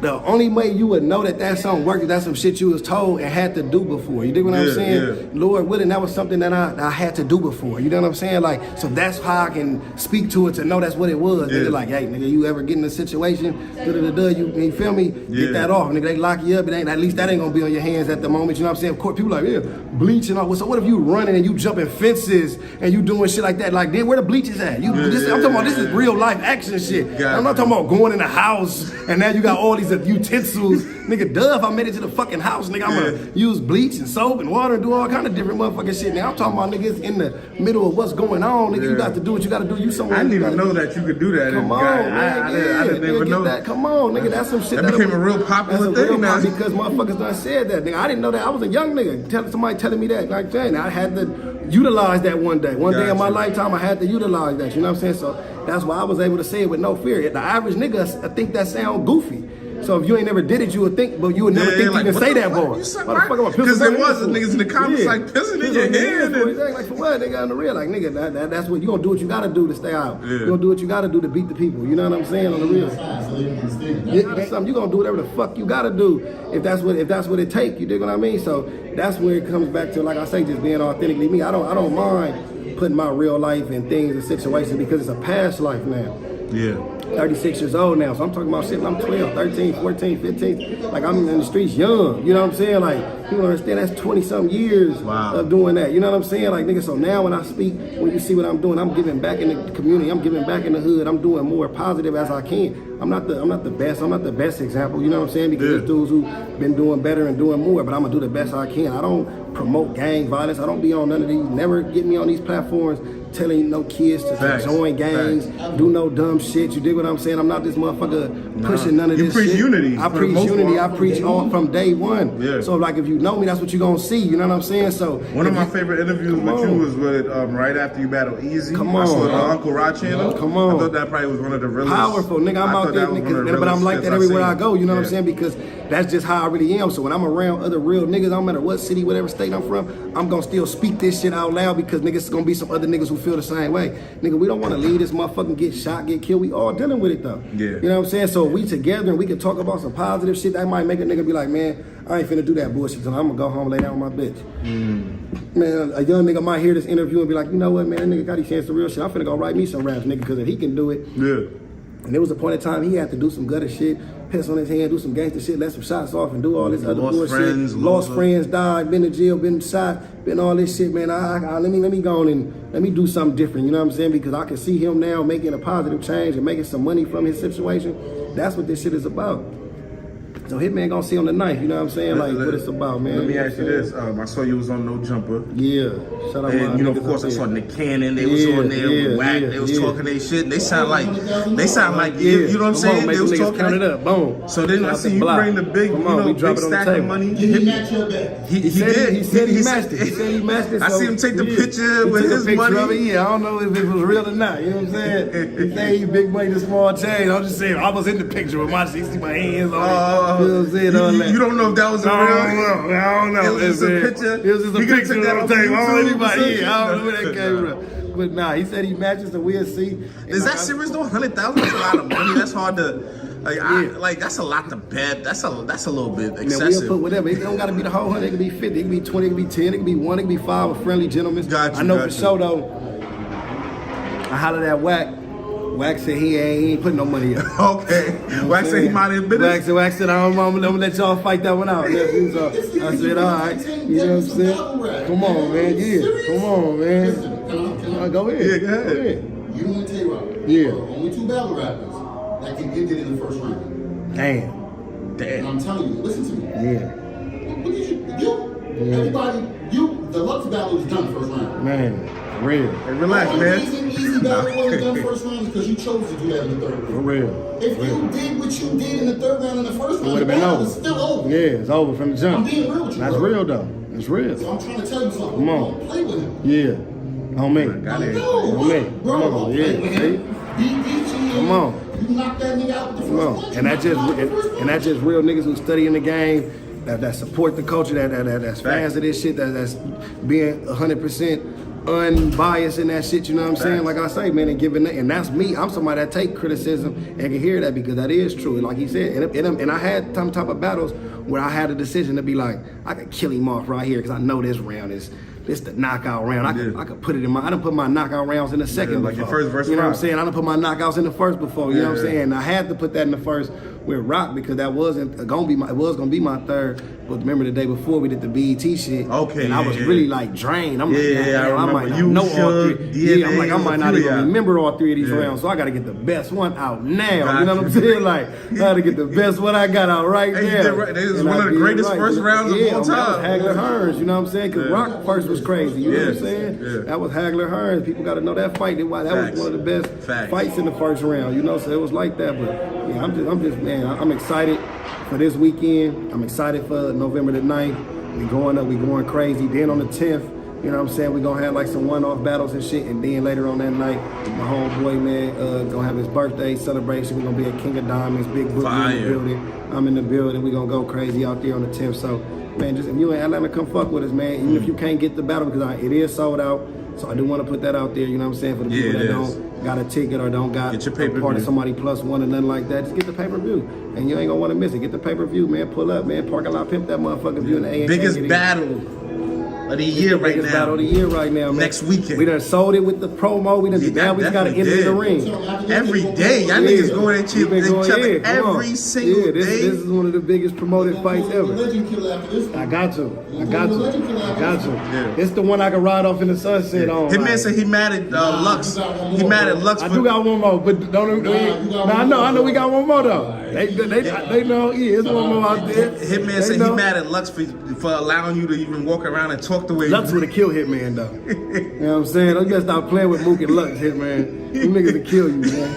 the only way you would know that something worked is that's some shit you was told and had to do before. You dig what I'm saying? Yeah. Lord willing, that was something that I had to do before. You know what I'm saying? Like, so that's how I can speak to it to know that's what it was. Nigga, like, hey, nigga, you ever get in a situation, you feel me? Get that off. Nigga, they lock you up. At least that ain't gonna be on your hands at the moment. You know what I'm saying? Of course, people like, yeah, bleach and all. So what if you running and you jumping fences and you doing shit like that? Like, then where the bleach is at? I'm talking about this is real life action shit. I'm not talking about going in the house and now you got all these utensils. Nigga, if I made it to the fucking house, nigga, I'm gonna use bleach and soap and water and do all kind of different motherfucking shit. Now I'm talking about niggas in the middle of what's going on. Nigga, you got to do what you got to do. You somewhere. I didn't even know that you could do that. Come on, man. I didn't even know that. Come on, nigga. That's some shit that became a real popular thing now. Because motherfuckers done said that. Nigga, I didn't know that. I was a young nigga. Somebody telling me that. Like, dang, I had to utilize that one day. One day in my lifetime, I had to utilize that. You know what I'm saying? So that's why I was able to say it with no fear. The average nigga, I think that sound goofy. So if you ain't never did it, you would think, but you would never think like, you can say that, boy. Because there was niggas in the comments like pissing in your head. Like for what? Nigga on the real, like nigga, that's what you gonna do. What you gotta do to stay out. You gonna do what you gotta do to beat the people. You know what I'm saying on the real. That's something you gonna do whatever the fuck you gotta do if that's what it take. You dig what I mean? So that's where it comes back to, like I say, just being authentically me. I don't mind putting my real life in things and situations because it's a past life now. Yeah. 36 years old now, so I'm talking about shit when I'm 12, 13, 14, 15. Like, I'm in the streets young, you know what I'm saying? Like, you don't understand, that's 20-something years of doing that, you know what I'm saying? Like, nigga, so now when I speak, when you see what I'm doing, I'm giving back in the community, I'm giving back in the hood, I'm doing more positive as I can. I'm not the best example, you know what I'm saying? Because there's dudes who been doing better and doing more, but I'm gonna do the best I can. I don't promote gang violence, I don't be on none of these, never get me on these platforms telling no kids to join gangs, do no dumb shit. You dig what I'm saying? I'm not this motherfucker pushing none of this shit. You preach unity. I preach unity. I preach all from day one. Yeah. So like if you know me, that's what you're gonna see. You know what I'm saying? So one of my favorite interviews with you was with right after you battled Easy. Come on, I saw the Uncle Rod channel. Come on. I thought that probably was one of the realest. Powerful, nigga. I'm out there, nigga, but I'm like that everywhere I go. You know what I'm saying? Because that's just how I really am. So when I'm around other real niggas, no matter what city, whatever state I'm from, I'm gonna still speak this shit out loud because niggas is gonna be some other niggas who feel the same way. Nigga, we don't want to leave this motherfucking get shot, get killed. We all dealing with it though. Yeah. You know what I'm saying? So we together and we can talk about some positive shit that might make a nigga be like, man, I ain't finna do that bullshit till I'm gonna go home and lay down with my bitch. Man, a young nigga might hear this interview and be like, you know what, man, that nigga got his chance to real shit. I'm finna go write me some raps, nigga, because if he can do it. Yeah. And there was a point in time he had to do some gutter shit, piss on his hand, do some gangster shit, let some shots off, and do all this other bullshit. Lost friends, died, been in jail, been shot, been all this shit, man. Let me go on and let me do something different. You know what I'm saying? Because I can see him now making a positive change and making some money from his situation. That's what this shit is about. So Hitman gonna see on the knife, you know what I'm saying? Like what it's about, man. Let me ask you this. I saw you was on No Jumper. Yeah. Shout out. And you know, of course, I saw Nick Cannon. They was on there with Wack. They was talking their shit. And they sound like you know what I'm saying? They was talking. Count it up. Boom. So then I see you bring the big, big stack of money. He matched your bet. He did. He said he matched it. He said he matched it. I see him take the picture with his money. Yeah, I don't know if it was real or not. You know what I'm saying? He say he big money to small change. I'm just saying I was in the picture with my shit. See my hands on it. You know what I'm saying? You don't know if that was a real. I don't know. It was just a picture. It was just a picture on the table. I don't know anybody. I don't know where that came from. But nah, he said he matches, so we'll see. Is that serious though? 100,000? That's a lot of money. That's hard to. Like that's a lot to bet. That's a little bit excessive. Man, we'll put whatever. It don't gotta be the whole 100. It could be 50. It could be 20. It could be 10. It could be 1. It could be 5. A friendly gentleman. I know for sure though. I hollered at Wack. Wack said he ain't putting no money up. Okay. Wack said he might have been. Wack said I'm gonna let y'all fight that one out. So I said, all right. You know what I'm saying? Come on, man. Yeah. Come on, man. Go ahead. Yeah, go ahead. You and Tay-Rock. Yeah. Only 2 battle rappers that can end it in the first round. Damn. And I'm telling you, listen to me. Yeah. What did you? Everybody, the Lux battle is done first round. Man. Real. Hey, relax, man. Easy battle wasn't done first round because you chose to do that in the third round. For real. If you did what you did in the third round in the first round, it would have been over. It's still over. Yeah, it's over from the jump. I'm being real with you. That's real though. It's real. So I'm trying to tell you something. Come on. Don't play with him. Yeah. On me. Got it. On me. Bro, come on. Yeah. Come on. You knocked that nigga out with the first punch. And that's just real niggas who study in the game, that support the culture, that's fans of this shit, that's being 100% unbiased in that shit, you know what I'm saying? Like I say, man, and giving that, and that's me. I'm somebody that take criticism and can hear that because that is true. And like he said, and I had some type of battles where I had a decision to be like, I could kill him off right here because I know this round is the knockout round. I could put it in I done put my knockout rounds in the second like before. your first versus you know what I'm round. saying? I done put my knockouts in the first before. You know what I'm saying? I had to put that in the first with Rock because that wasn't gonna be it was gonna be my third. But remember the day before we did the BET shit. Okay, and I was really like drained. I'm like, I might not you know all three. Yeah, I'm like, I might not even out. remember all three of these rounds. So I gotta get the best one out now. You know what I'm saying? Like, I gotta get the best one I got out right now. This is one of the greatest first rounds of all time. That was Hagler Hearns, you know what I'm saying? Because Rock first was crazy. You know what I'm saying? That was Hagler Hearns. People gotta know that fight. That was one of the best fights in the first round. You know, so it was like that. But yeah, I'm just man, I'm excited for this weekend. I'm excited for November the 9th. We going crazy. Then on the 10th, you know what I'm saying, we gonna have like some one-off battles and shit. And then later on that night, my homeboy, man, gonna have his birthday celebration. We're gonna be at King of Diamonds, Big Boogie in the building. I'm in the building. We gonna go crazy out there on the 10th. So, man, just if you in Atlanta, come fuck with us, man. Even if you can't get the battle, because it is sold out. So I do want to put that out there, you know what I'm saying, for the people that don't got a ticket or don't got a part of somebody plus one or nothing like that. Just get the pay-per-view. And you ain't gonna want to miss it. Get the pay-per-view, man. Pull up, man. Parking lot, pimp that motherfucker view in the A&A. Biggest battle of the year right now. Biggest battle of the year right now, man. Next weekend. We done sold it with the promo. We just gotta enter the ring. Every day. Y'all niggas going at each other every single day. This is one of the biggest promoted fights ever. I got to. Yeah. It's the one I can ride off in the sunset on. Hitman said he mad at Lux. He mad at Lux. I do got one more, but don't. I know we got one more though. They know. Yeah, it's one more out there. Hitman said he mad at Lux for allowing you to even walk around and talk the way Lux would have killed Hitman though. You know what I'm saying? Don't just stop playing with Mook and Lux, Hitman. Them niggas will kill you, man.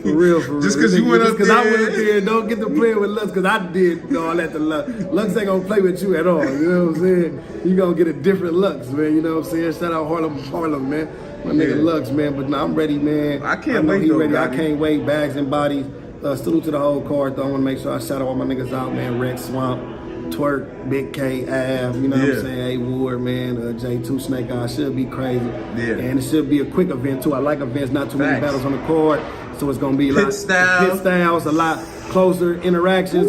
For real. Just because you went up there. Because I went up there. Don't get to playing with Lux because I did all that to Lux. Lux ain't gonna play with you at all. You know what I'm saying? You gonna get a different Lux, man. You know what I'm saying? Shout out Harlem, man. My nigga Lux, man. But nah, I'm ready, man. I can't wait though, ready. I can't wait. Bags and bodies. Salute to the whole card though. I wanna make sure I shout out all my niggas out, man. Rex Swamp. Twerk, Big K, Av, you know what I'm saying? A Ward, man, J2 Snake Eye should be crazy. Yeah. And it should be a quick event too. I like events, not too many battles on the card. So it's gonna be a lot pit styles, a lot closer interactions.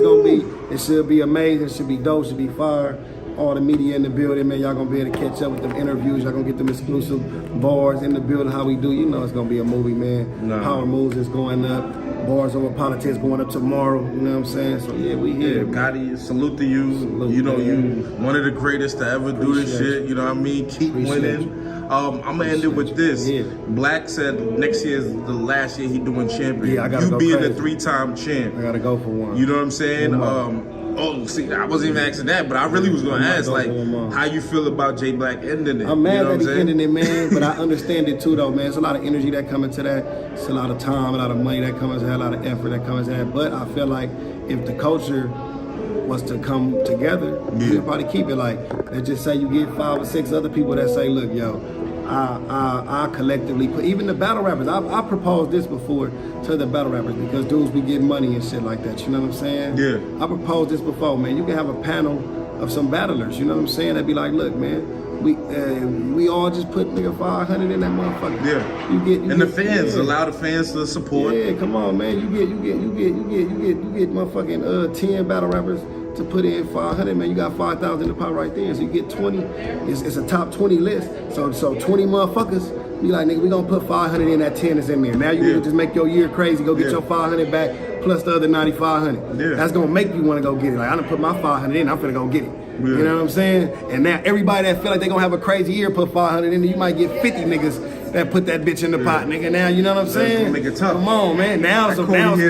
It should be amazing, it should be dope, should be fire. All the media in the building, man, y'all gonna be able to catch up with them interviews. Y'all gonna get them exclusive bars in the building, how we do. You know it's gonna be a movie, man. Power moves is going up. Bars over politics going up tomorrow. You know what I'm saying? So yeah, we here. Yeah, Gotti, salute to you. You know, you one of the greatest to ever do this shit. You know what I mean? Keep winning. I'm gonna end it with this. Black said next year is the last year he doing champion. Yeah, I gotta you go being crazy. the 3-time champ. I gotta go for one. You know what I'm saying? See, I wasn't even asking that, but I really was gonna ask, like, how you feel about J Black ending it? I'm mad that he ending it, man, but I understand it too, though, man. It's a lot of energy that comes into that. It's a lot of time, a lot of money that comes into that, a lot of effort that comes into that. But I feel like if the culture was to come together, you'd probably keep it. Like, let's just say you get 5 or 6 other people that say, look, yo, I collectively put, even the battle rappers, I proposed this before to the battle rappers because dudes be getting money and shit like that, you know what I'm saying? Yeah. I proposed this before, man. You can have a panel of some battlers, you know what I'm saying? They'd be like, look, man, we all just put nigga 500 in that motherfucker. Yeah. You get the fans, allow the fans to support. Yeah, come on, man. You get motherfucking 10 battle rappers to put in 500, man. You got 5,000 in the pot right there. So you get 20. It's a top 20 list. So 20 motherfuckers. Be like, nigga, we gonna put 500 in, that 10 is in there. Now you can just make your year crazy. Go get your 500 back plus the other 9,500. Yeah. That's gonna make you wanna go get it. Like, I done put my 500 in, I'm finna go get it. Yeah. You know what I'm saying? And now everybody that feel like they gonna have a crazy year put 500 in there. You might get 50 niggas that put that bitch in the pot, nigga. Now, you know what I'm saying? Make it tough. Come on, man. Now it's a fight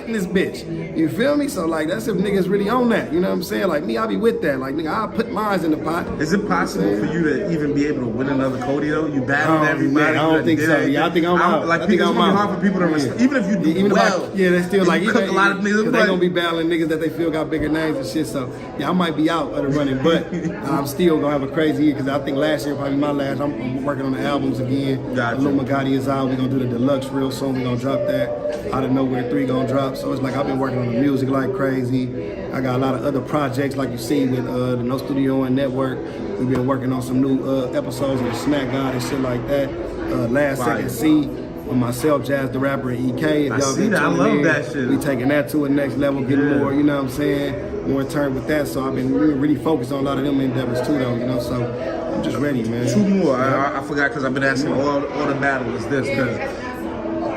in this bitch. You feel me? So, like, that's if niggas really on that. You know what I'm saying? Like, me, I be with that. Like, nigga, I'll put mines in the pot. Is it possible for you to even be able to win another Cody, though? You battled everybody. Man, I don't think so. Yeah, I think I'm out. Like, it's gonna be hard for people to respect. Even if you do well. They still like, cook a lot of niggas. They gonna be battling niggas that they feel got bigger names and shit. So, yeah, I might be out of the running, but I'm still gonna have a crazy year because I think last year probably my last. I'm I'm working on the albums again. Gotcha. Lil Gotti is out. We're gonna do the deluxe real soon. We're gonna drop that. Out of Nowhere 3 gonna drop. So it's like I've been working on the music like crazy. I got a lot of other projects like you see with the No Studio and Network. We've been working on some new episodes of the Smack God and shit like that. Last Second C with myself, Jazz the Rapper, and EK. If y'all been I love that shit. We taking that to a next level, getting more, you know what I'm saying, more in turn with that. So I've been really focused on a lot of them endeavors too, though, you know. So I'm just ready, man. Two more. I forgot because I've been asking all the battles this because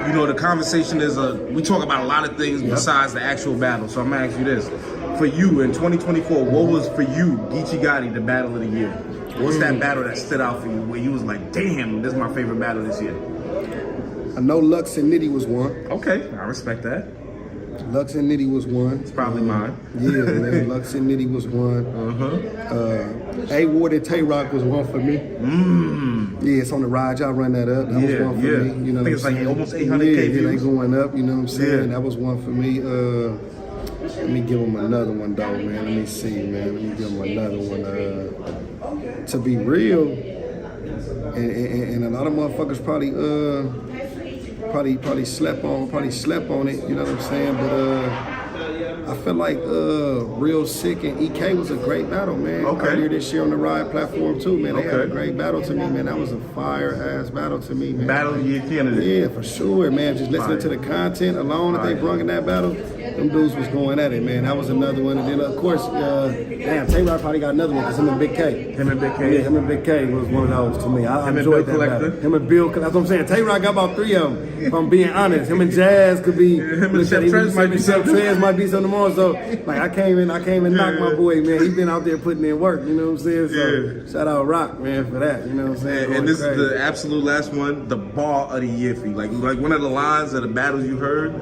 you know the conversation is we talk about a lot of things besides the actual battle. So I'm gonna ask you this: for you in 2024, what was for you, Geechi Gotti, the battle of the year? What's that battle that stood out for you where you was like, damn, this is my favorite battle this year? I know Lux and Nitty was one. Okay, I respect that. Lux and Nitty was one. It's probably mine. Yeah, man. Lux and Nitty was one. A Ward and Tay Rock was one for me. Yeah, it's on the ride. Y'all run that up. That was one for me. You know, I think it's like almost 800K views. Yeah, they going up. You know what I'm saying? That was one for me. Let me give them another one, though, man. Let me see, man. Let me give them another one. To be real, and a lot of motherfuckers probably slept on it. You know what I'm saying? But I feel like Real Sick and EK was a great battle, man. Okay. Earlier this year on the Ride platform too, man. They had a great battle to me, man. That was a fire ass battle to me, man. Battle of your candidate. Yeah, for sure, man. Just listening to the content alone that they brung in that battle, them dudes was going at it, man. That was another one. And then of course, damn, Tay-Rock probably got another one because him and Big K. Him and Big K. Yeah, him and Big K was one of those to me. I Him enjoyed and Bill that Collector. battle. Him and Bill, that's what I'm saying. Tay-Rock got about 3 of them, if I'm being honest. Him and Jazz could be. Him and Chef Trez might be something. Trez might be something more. So like I came in, knocked my boy, man. He been out there putting in work, you know what I'm saying? So shout out Rock, man, for that. You know what I'm saying? And this is the absolute last one, the bar of the year for you. Like one of the lines of the battles you heard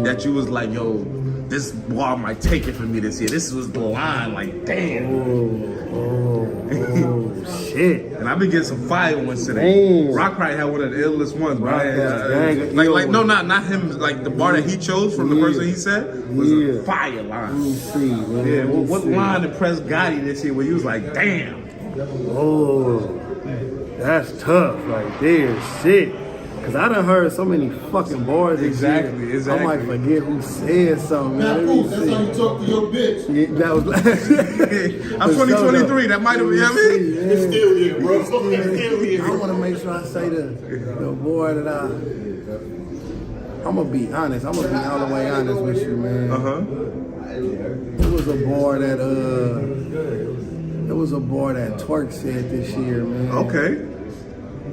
that you was like, yo, this bar might take it for me this year. This was the line, like, damn. Oh, shit. And I've been getting some fire ones today. Rock probably had one of the illest ones, bro. Like no, not him. Like the bar that he chose from the person he said was a fire line. What line impressed Gotti this year where he was like, damn? Oh, that's tough right there. Shit. Cause I done heard so many fucking bars. Exactly. I might forget who said something. Now, Man. that's how you talk to your bitch. Yeah, that was I'm 2023. That might have been. It's still here, bro. It's still here. I want to make sure I say the boy that I'm gonna be honest. I'm gonna be all the way honest with you, man. It was a bar that Twerk said this year, man. Okay.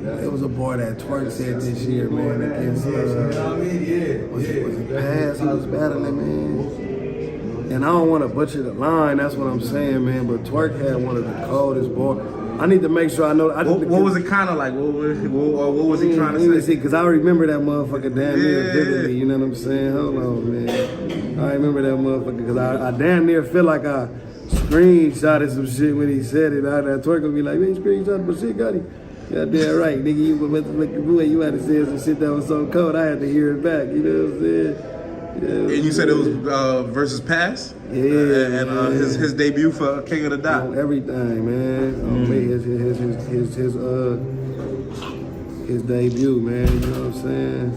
It was a boy that Twerk said this year, man, against, was it Paz he was battling, man? And I don't want to butcher the line, that's what I'm saying, man, but Twerk had one of the coldest boys. I need to make sure I know. What was it kind of like? What was he trying to say? Because I remember that motherfucker damn near vividly, you know what I'm saying? Hold on, man. I remember that motherfucker because I damn near feel like I screenshotted some shit when he said it. That Twerk would be like, man, screenshot but shit, Gotti. Goddamn right, nigga, you went to make the boy, you had to say some shit that was so cold, I had to hear it back, you know what I'm saying? Yeah, and you said it was versus Pass? Yeah. And his debut for King of the Dot. On everything, man. On me, his debut, man, you know what I'm saying?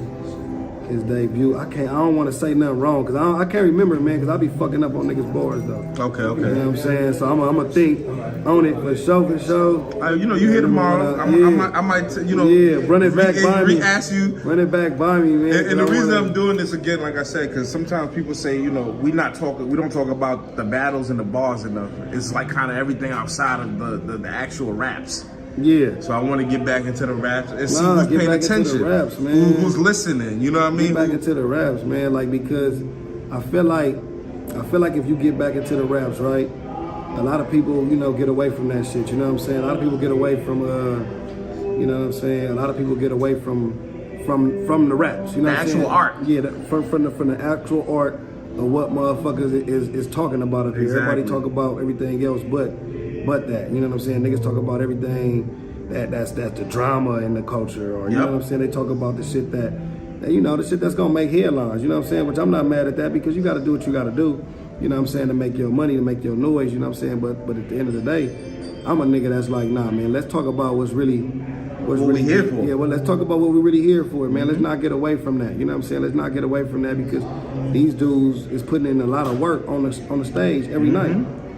His debut. I don't want to say nothing wrong because I can't remember it, man, because I be fucking up on niggas' boards though. Okay. You know what I'm saying? So I'm gonna think on it for sure. You here tomorrow. I might, run it back by me. Re-ask you. Run it back by me, man. And the reason I'm doing this again, like I said, because sometimes people say, we don't talk about the battles and the bars enough. It's like kind of everything outside of the actual raps. Yeah. So I want to get back into the raps and see who's paying attention. Raps, man. Who's listening, you know what I mean? Get back into the raps, man. Like, because I feel like if you get back into the raps, right, a lot of people, get away from that shit. You know what I'm saying? A lot of people get away from, you know what I'm saying? A lot of people get away from the raps. You know what I'm saying? The actual art. Yeah, from the actual art of what motherfuckers is talking about up here. Exactly. Everybody talk about everything else, but that, you know what I'm saying? Niggas talk about everything that's the drama in the culture, or you know what I'm saying? They talk about the shit that the shit that's gonna make headlines, you know what I'm saying? Which I'm not mad at that because you gotta do what you gotta do, you know what I'm saying, to make your money, to make your noise, you know what I'm saying? But at the end of the day, I'm a nigga that's like, nah, man, let's talk about what's really what's what we here for. Yeah, well, let's talk about what we're really here for, man. Let's not get away from that. You know what I'm saying? Let's not get away from that because these dudes is putting in a lot of work on the stage every night.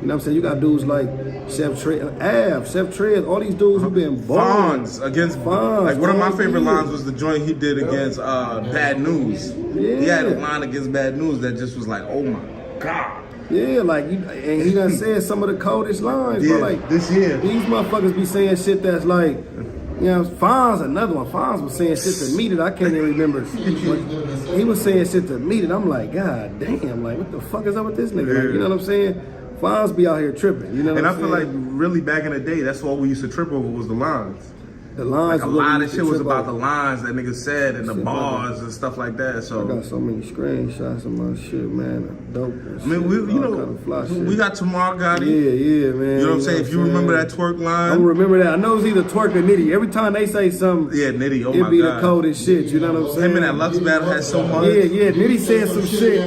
You know what I'm saying? You got dudes like Chef Trez, all these dudes who've been born. Fonz against Fonz. Like one of my favorite lines was the joint he did against Bad News. Yeah. He had a line against Bad News that just was like, oh my God. Yeah, like, and he done said some of the coldest lines, bro. Like, this year. These motherfuckers be saying shit that's like, you know, Fonz, another one. Fonz was saying shit to me that I can't even remember. He was saying shit to me that I'm like, God damn, like, what the fuck is up with this nigga? Like, you know what I'm saying? Fonz be out here tripping, you know what I'm saying? And I feel like really back in the day, that's all we used to trip over was the lines. The lines, like a lot of shit was about the lines that niggas said and the bars and stuff like that. So I got so many screenshots of my shit, man. Dope. I mean, we got Tomorrow Gotti. Yeah, man. You know what I'm saying? If you remember that twerk line, I remember that. I know it's either twerk or Nitty. Every time they say something, Nitty. Oh my God, it be the coldest shit. You know what I'm saying? Him and that Lux battle had so much. Yeah. Nitty said some shit.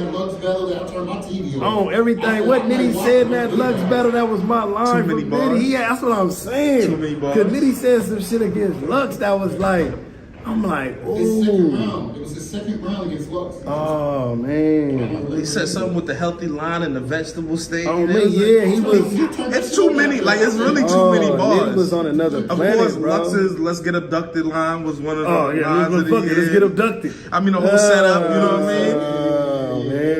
On everything. What Nitty said in that Lux battle, that was my line. Too many bars. Nitty. Yeah, that's what I'm saying. Too many bars. Cause Nitty said some shit against Lux that was like, I'm like, ooh. It was his second round against Lux. Oh man. He said something with the healthy line and the vegetable state. Oh man, yeah, he was. It's too many. Like it's really too many bars. He was on another planet, of course, bro. Lux's "Let's Get Abducted" line was one of the lines of the year. Let's get abducted. I mean, the whole setup. You know what I mean? Oh man.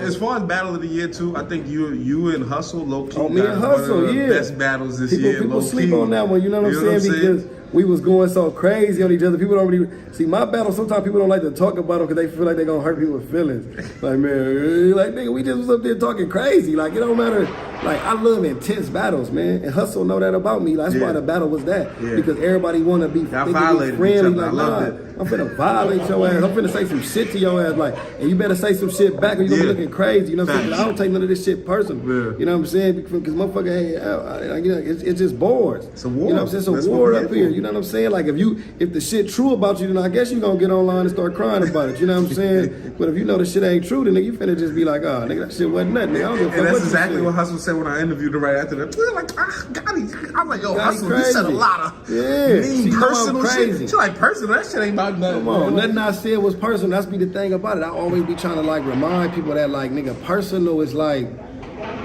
As far as battle of the year too, I think you and Hustle, low key, me and Hustle, one of the best battles this year. People sleep on that one. You know what I'm saying? Because we was going so crazy on each other. People don't really see my battle. Sometimes people don't like to talk about them because they feel like they're gonna hurt people's feelings. Like, man, like nigga, we just was up there talking crazy. Like, it don't matter. Like, I love intense battles, man. And Hustle know that about me. That's why the battle was that. Because everybody wanna be friendly. Like, nah, I'm finna violate your ass. I'm finna say some shit to your ass. Like, and you better say some shit back or you gonna be looking crazy. You know what I'm saying? I don't take none of this shit personal. You know what I'm saying? Because motherfucker, hey, you know, it's just boards. It's a war. You know what I'm saying? It's a war up here. You know what I'm saying? Like, if the shit true about you, then I guess you gonna get online and start crying about it. You know what I'm saying? But if you know the shit ain't true, then nigga, you finna just be like, oh, nigga, that shit wasn't nothing. Nigga, I don't give a fuck. And that's exactly what Hustle said when I interviewed him right after that. Like, Gotti. I'm like, yo, Hustle, you said a lot of mean personal shit. She like personal. That shit ain't about nothing. Come on, nothing I said was personal. That's be the thing about it. I always be trying to like remind people that like, nigga, personal is like,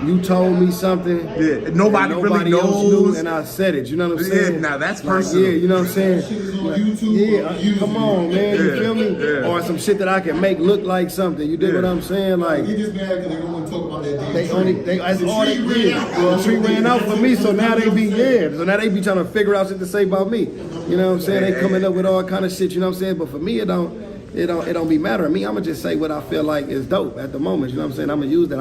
you told me something. Yeah, nobody really knows. Else knew, and I said it. You know what I'm saying? Yeah, now that's personal. Yeah, you know what I'm saying? Come on, man. You feel me? Yeah. Or some shit that I can make look like something. You dig what I'm saying? Like, You just mad because they don't want to talk about that damn that's all they did. Well, the tree ran out for me, so now they be so now they be trying to figure out shit to say about me. You know what I'm saying? They coming up with all kind of shit. You know what I'm saying? But for me, it don't be matter. Me, I'ma just say what I feel like is dope at the moment. You know what I'm saying? I'ma use that.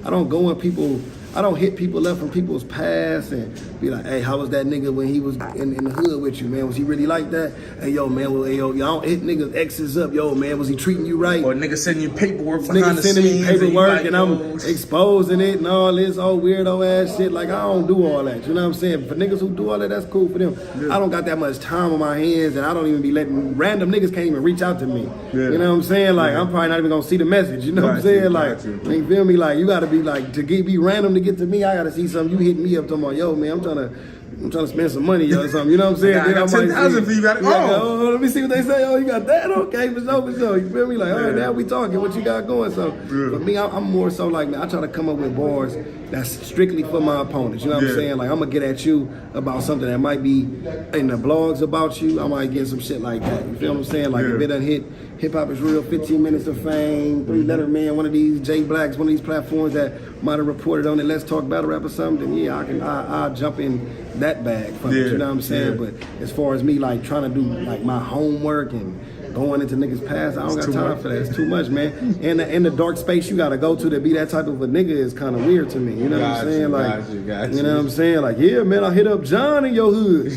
I don't go in people. I don't hit people up from people's past and be like, hey, how was that nigga when he was in the hood with you, man? Was he really like that? Hey, yo, man, y'all don't hit niggas exes up. Yo, man, was he treating you right? Or nigga sending you paperwork behind the scenes. Nigga sending me paperwork and I'm exposing it and all this old weirdo ass shit. Like, I don't do all that. You know what I'm saying? For niggas who do all that, that's cool for them. I don't got that much time on my hands and I don't even be letting, random niggas can't even reach out to me. You know what I'm saying? Like, I'm probably not even gonna see the message. You know what I'm saying? Like, you feel me? Like, you gotta be like, be random to get to me, I gotta see something. You hit me up talking about, yo, man, I'm trying to spend some money or something. You know what I'm saying? I got 10,000 for you. Got it. Oh, let me see what they say. Oh, you got that? Okay, for sure. You feel me? Like, all right, now we talking. What you got going? So for me, I'm more so like, man, I try to come up with bars that's strictly for my opponents. You know what I'm saying? Like, I'm gonna get at you about something that might be in the blogs about you. I might get some shit like that. You feel what I'm saying? Like, if it done hit Hip Hop is Real, 15 Minutes of Fame, 3 Letter Man, one of these J Blacks, one of these platforms that might have reported on it, Let's Talk Battle Rap or something, then I'll jump in that bag from it, you know what I'm saying? But as far as me like trying to do like my homework and going into niggas' past, I don't got time for that. It's too much, man. And the dark space you gotta go to be that type of a nigga is kind of weird to me. You know what I'm saying? Like, you know what I'm saying? Like, yeah, man, I hit up John in your hood.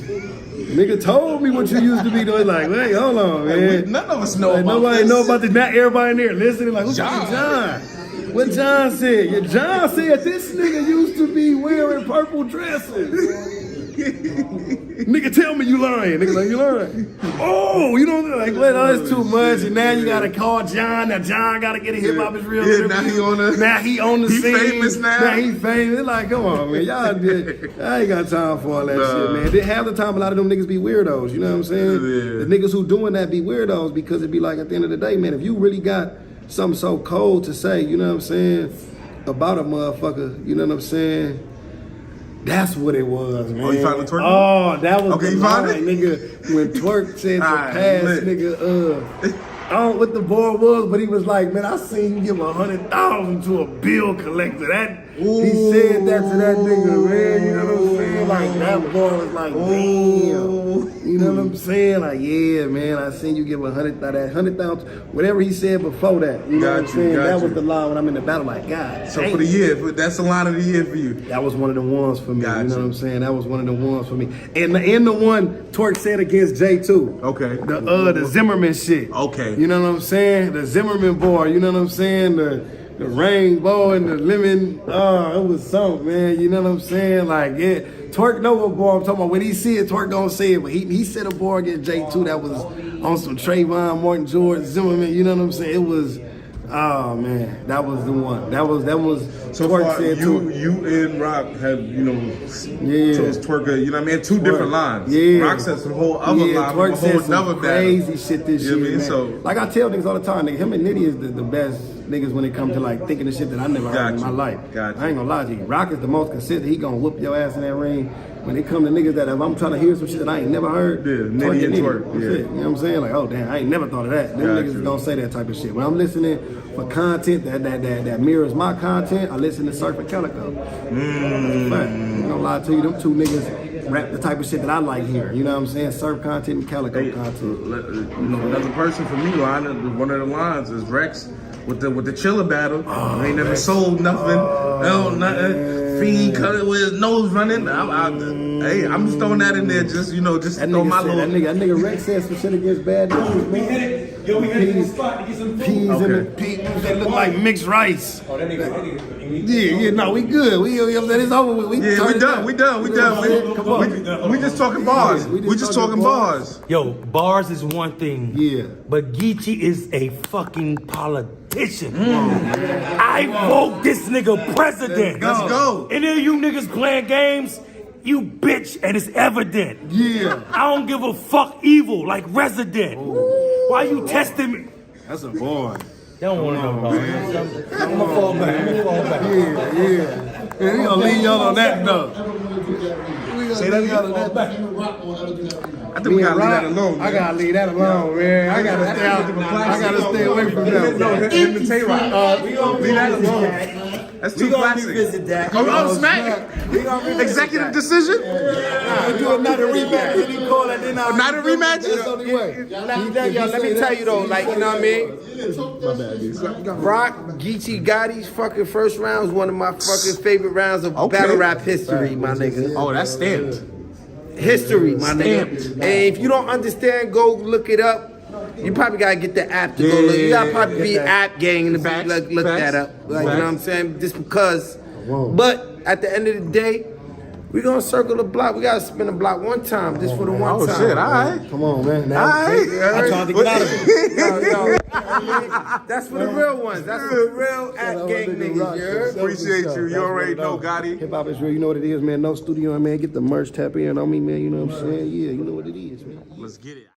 Nigga told me what you used to be doing. Like, hey, hold on, man. None of us know about nobody this. know about this. Not everybody in there listening. Like, who's John? What John said? Yeah, John said this nigga used to be wearing purple dresses. Nigga, tell me you lying. Nigga, like, you lying. Oh, you know, like, well, that's too much. And now you gotta call John. Now John gotta get a hip hop is real. Yeah, now he on the scene. He famous now. Now he famous. It's like, come on, man. Y'all did. I ain't got time for all that shit, man. Then half the time, a lot of them niggas be weirdos. You know what I'm saying? Yeah. The niggas who doing that be weirdos because it be like, at the end of the day, man, if you really got something so cold to say, you know what I'm saying, about a motherfucker, you know what I'm saying? That's what it was, man. Oh, you found the twerk? Oh, that was okay, the you found line, it? nigga. When Twerk said to pass, lit. nigga, I don't know what the boy was, but he was like, man, I seen you give 100,000 to a bill collector. He said that to that nigga, man. You know what I'm saying? Like, that boy was like, damn. You know what I'm saying? Like, yeah, man, I seen you give 100,000, whatever he said before that. You know what I'm saying? That was the line when I'm in the battle, like, God. So for the year, that's the line of the year for you. That was one of the ones for me. You know what I'm saying? That was one of the ones for me. And the one Twerk said against J2. Okay. The Zimmerman shit. Okay. You know what I'm saying? The Zimmerman boy. You know what I'm saying? The rainbow and the lemon. Oh, it was something, man. You know what I'm saying? Like, yeah. Twerk know what boy I'm talking about. When he see it, Twerk don't say it. But he said a boy against J2 that was on some Trayvon, Martin George, Zimmerman. You know what I'm saying? It was, oh man, that was the one. That was so Twerk far, said you and Rock have, chose Twerk, you know what I mean? Two different lines. Yeah. Rock said some whole other line, Twerk a said whole some another crazy battle. shit this You know year, what I mean? man. So, like I tell niggas all the time, nigga, him and Nitty is the best niggas when it comes to like thinking the shit that I never heard in my life. I ain't gonna lie to you. Rock is the most consistent. He gonna whoop your ass in that ring. When it come to niggas that if I'm trying to hear some shit that I ain't never heard, Nitty and Twerk. Yeah. You know what I'm saying? Like, oh damn, I ain't never thought of that. Them niggas don't say that type of shit. When I'm listening for content that mirrors my content, I listen to Surf and Calico. I'm not gonna lie to you, them two niggas rap the type of shit that I like hearing. You know what I'm saying? Surf content and Calico content. Another person for me, one of the lines is Rex with the Chiller battle. He ain't never sold nothing. Nothing. Fiend cut it with his nose running. I'm just throwing that in there, just that throw my little. That nigga Rex said some shit against bad news, man. We headed to the spot to get some food. Peas in the peas that look like mixed rice. Oh, that nigga. No, we good. We it's over with. We done. We Come on. We just talking bars. We just talking bars. Yo, bars is one thing. Yeah. But Geechi is a fucking politician. I vote this nigga president. Let's go. Any of you niggas playing games, you bitch, and it's evident. Yeah. I don't give a fuck evil like Resident. Why you testing me? That's a boy. They don't want to know bars. I'm gonna fall back. Yeah. And we gonna leave y'all on that note. Say that again. I think we gotta leave that alone. I gotta leave that alone, man. I gotta stay away from that. No, him and Tay-Rock. Leave that alone. That's too classic. Revisit that. Oh, smack! Executive decision? Do another rematch. What do you call that? Not a rematch? Let me tell you though, like, you know what I mean? Rock, Geechi Gotti's fucking first round is one of my fucking favorite rounds of battle rap history, my nigga. Oh, that's stamped. History, my nigga. And if you don't understand, go look it up. You probably gotta get the app to go look. You gotta probably be app gang to look that up. Like, you know what I'm saying? Just because. But at the end of the day, we gonna circle the block. We gotta spin the block one time, just for the one time. Oh shit! All right. Come on, man. All right. I tried to get out of it. That's for the real ones. That's for the real app gang niggas. You heard? Appreciate you. You already know, Gotti. Hip hop is real. You know what it is, man. No studio, man. Get the merch, tap in on me, man. You know what I'm saying? Yeah, you know what it is, man. Let's get it.